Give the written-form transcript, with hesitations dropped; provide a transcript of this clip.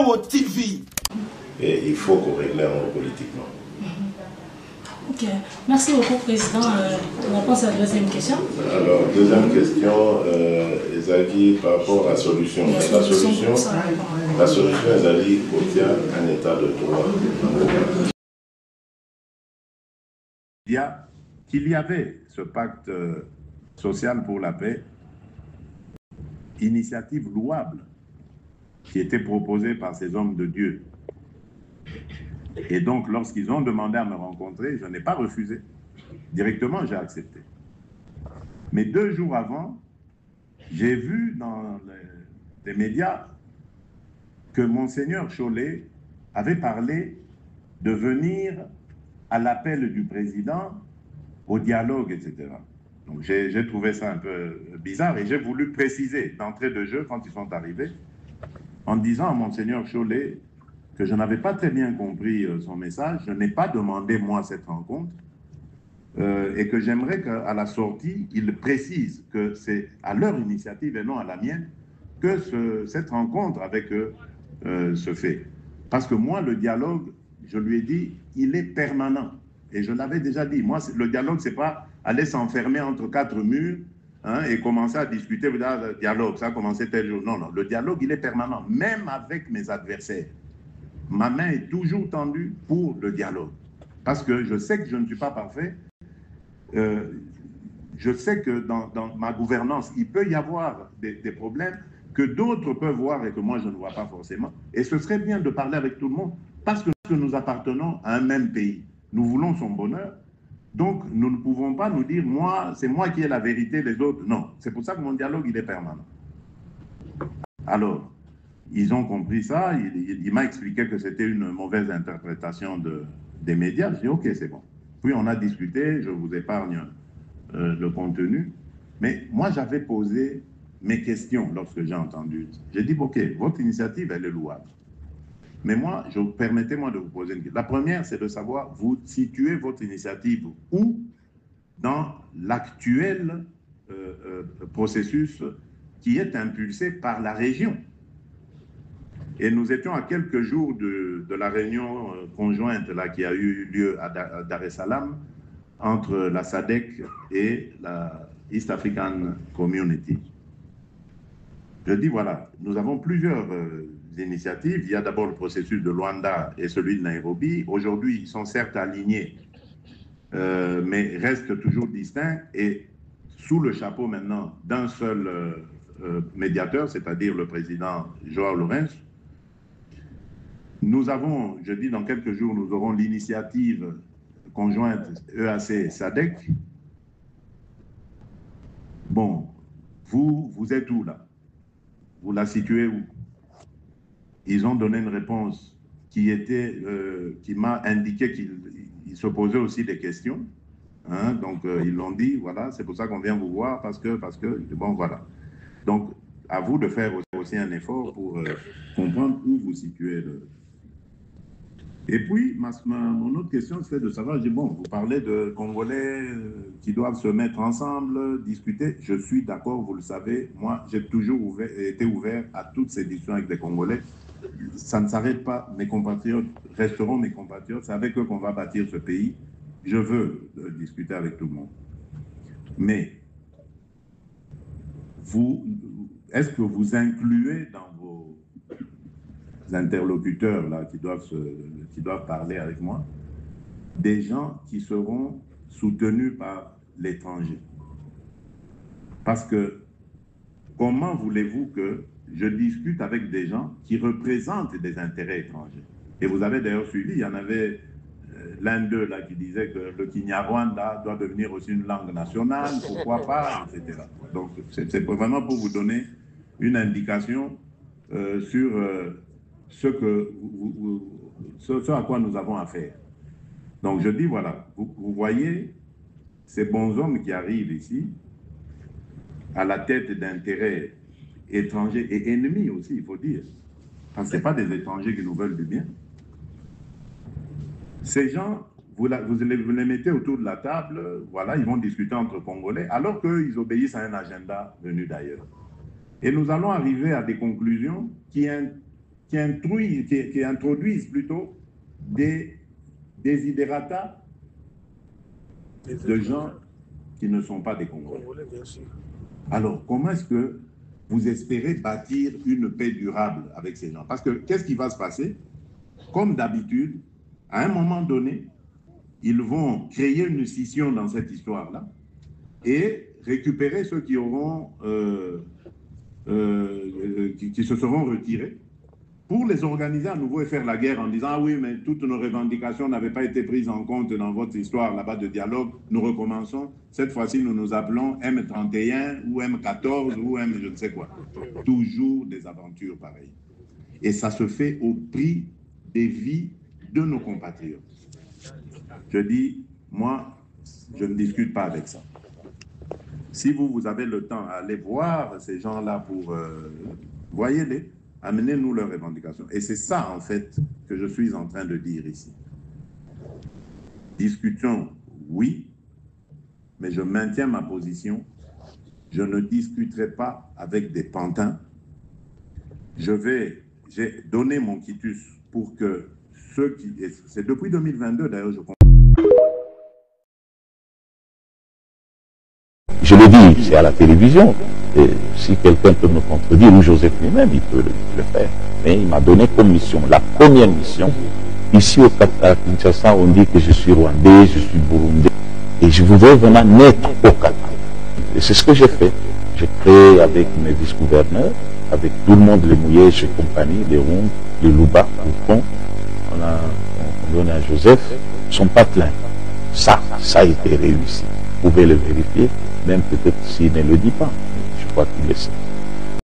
Awo TV. Et il faut qu'on règle politiquement. Ok, merci beaucoup, Président. On passe à la deuxième question. Alors, deuxième question, Ezali, par rapport à la solution. La solution, Ezali, obtient un état de droit. Qu'il y avait ce pacte social pour la paix, initiative louable, qui était proposée par ces hommes de Dieu. Et donc, lorsqu'ils ont demandé à me rencontrer, je n'ai pas refusé. Directement, j'ai accepté. Mais 2 jours avant, j'ai vu dans les médias que Monseigneur Chollet avait parlé de venir à l'appel du président au dialogue, etc. Donc, j'ai trouvé ça un peu bizarre et j'ai voulu préciser d'entrée de jeu quand ils sont arrivés en disant à Monseigneur Chollet que je n'avais pas très bien compris son message, je n'ai pas demandé, moi, cette rencontre, et que j'aimerais qu'à la sortie, ils précisent que c'est à leur initiative et non à la mienne que cette rencontre avec eux se fait. Parce que moi, le dialogue, je lui ai dit, il est permanent. Et je l'avais déjà dit, moi, le dialogue, c'est pas aller s'enfermer entre 4 murs, hein, et commencer à discuter, le dialogue, ça a commencé tel jour. Non, non, le dialogue, il est permanent, même avec mes adversaires. Ma main est toujours tendue pour le dialogue. Parce que je sais que je ne suis pas parfait. Je sais que dans ma gouvernance, il peut y avoir des problèmes que d'autres peuvent voir et que moi, je ne vois pas forcément. Et ce serait bien de parler avec tout le monde parce que nous appartenons à un même pays. Nous voulons son bonheur. Donc, nous ne pouvons pas nous dire, moi, c'est moi qui ai la vérité, les autres. Non, c'est pour ça que mon dialogue, il est permanent. Alors, ils ont compris ça, il m'a expliqué que c'était une mauvaise interprétation des médias. J'ai dit, ok, c'est bon. Puis on a discuté, je vous épargne le contenu, mais moi j'avais posé mes questions lorsque j'ai entendu. J'ai dit, ok, votre initiative, elle est louable. Mais moi, permettez-moi de vous poser une question. La première, c'est de savoir, vous situez votre initiative où dans l'actuel processus qui est impulsé par la région. Et nous étions à quelques jours de la réunion conjointe là, qui a eu lieu à Dar es Salaam entre la SADC et la East African Community. Je dis voilà, nous avons plusieurs initiatives. Il y a d'abord le processus de Luanda et celui de Nairobi. Aujourd'hui, ils sont certes alignés, mais restent toujours distincts et sous le chapeau maintenant d'un seul médiateur, c'est-à-dire le président João Lourenço. Nous avons, je dis dans quelques jours, nous aurons l'initiative conjointe EAC-SADC. Bon, vous êtes où là? Vous la situez où? Ils ont donné une réponse qui m'a indiqué qu'ils se posaient aussi des questions. Hein, donc ils l'ont dit, voilà, c'est pour ça qu'on vient vous voir, parce que, bon, voilà. Donc, à vous de faire aussi un effort pour comprendre où vous situez Et puis, mon autre question, c'est de savoir, bon, vous parlez de Congolais qui doivent se mettre ensemble, discuter. Je suis d'accord, vous le savez. Moi, j'ai toujours été ouvert à toutes ces discussions avec les Congolais. Ça ne s'arrête pas. Mes compatriotes resteront mes compatriotes. C'est avec eux qu'on va bâtir ce pays. Je veux discuter avec tout le monde. Mais, est-ce que vous incluez dans vos interlocuteurs là, qui doivent parler avec moi, des gens qui seront soutenus par l'étranger? Parce que comment voulez-vous que je discute avec des gens qui représentent des intérêts étrangers? Et vous avez d'ailleurs suivi, il y en avait l'un d'eux là qui disait que le Kinyarwanda doit devenir aussi une langue nationale, pourquoi pas, etc. Donc c'est vraiment pour vous donner une indication sur ce à quoi nous avons affaire. Donc je dis, voilà, vous voyez ces bons hommes qui arrivent ici, à la tête d'intérêts étrangers et ennemis aussi, il faut dire. Parce que ce n'est pas des étrangers qui nous veulent du bien. Ces gens, vous les mettez autour de la table, voilà, ils vont discuter entre Congolais, alors qu'ils obéissent à un agenda venu d'ailleurs. Et nous allons arriver à des conclusions qui qui introduisent plutôt des desiderata de gens qui ne sont pas des Congolais. Alors, comment est-ce que vous espérez bâtir une paix durable avec ces gens? Parce que qu'est-ce qui va se passer? Comme d'habitude, à un moment donné, ils vont créer une scission dans cette histoire-là et récupérer ceux qui auront, qui se seront retirés pour les organiser à nouveau et faire la guerre en disant « Ah oui, mais toutes nos revendications n'avaient pas été prises en compte dans votre histoire là-bas de dialogue. Nous recommençons. Cette fois-ci, nous nous appelons M31 ou M14 ou M je ne sais quoi. » Toujours des aventures pareilles. Et ça se fait au prix des vies de nos compatriotes. Je dis, moi, je ne discute pas avec ça. Si vous avez le temps, allez voir ces gens-là pour... voyez-les. Amenez-nous leurs revendications. Et c'est ça, en fait, que je suis en train de dire ici. Discutons, oui, mais je maintiens ma position. Je ne discuterai pas avec des pantins. J'ai donné mon quitus pour que ceux qui... C'est depuis 2022, d'ailleurs, je comprends. Je le dis, c'est à la télévision. Et si quelqu'un peut me contredire, ou Joseph lui-même, il peut le faire. Mais il m'a donné comme mission, la première mission. Ici au Qatar, Kinshasa, on dit que je suis rwandais, je suis burundais. Et je voudrais vraiment naître au Qatar. Et c'est ce que j'ai fait. J'ai créé avec mes vice-gouverneurs, avec tout le monde, les Mouyèges et compagnie, les Ronds, les Louba, le Pont. On donne à Joseph son patelin. Ça a été réussi. Vous pouvez le vérifier, même peut-être s'il ne le dit pas. Je crois qu'il le sait.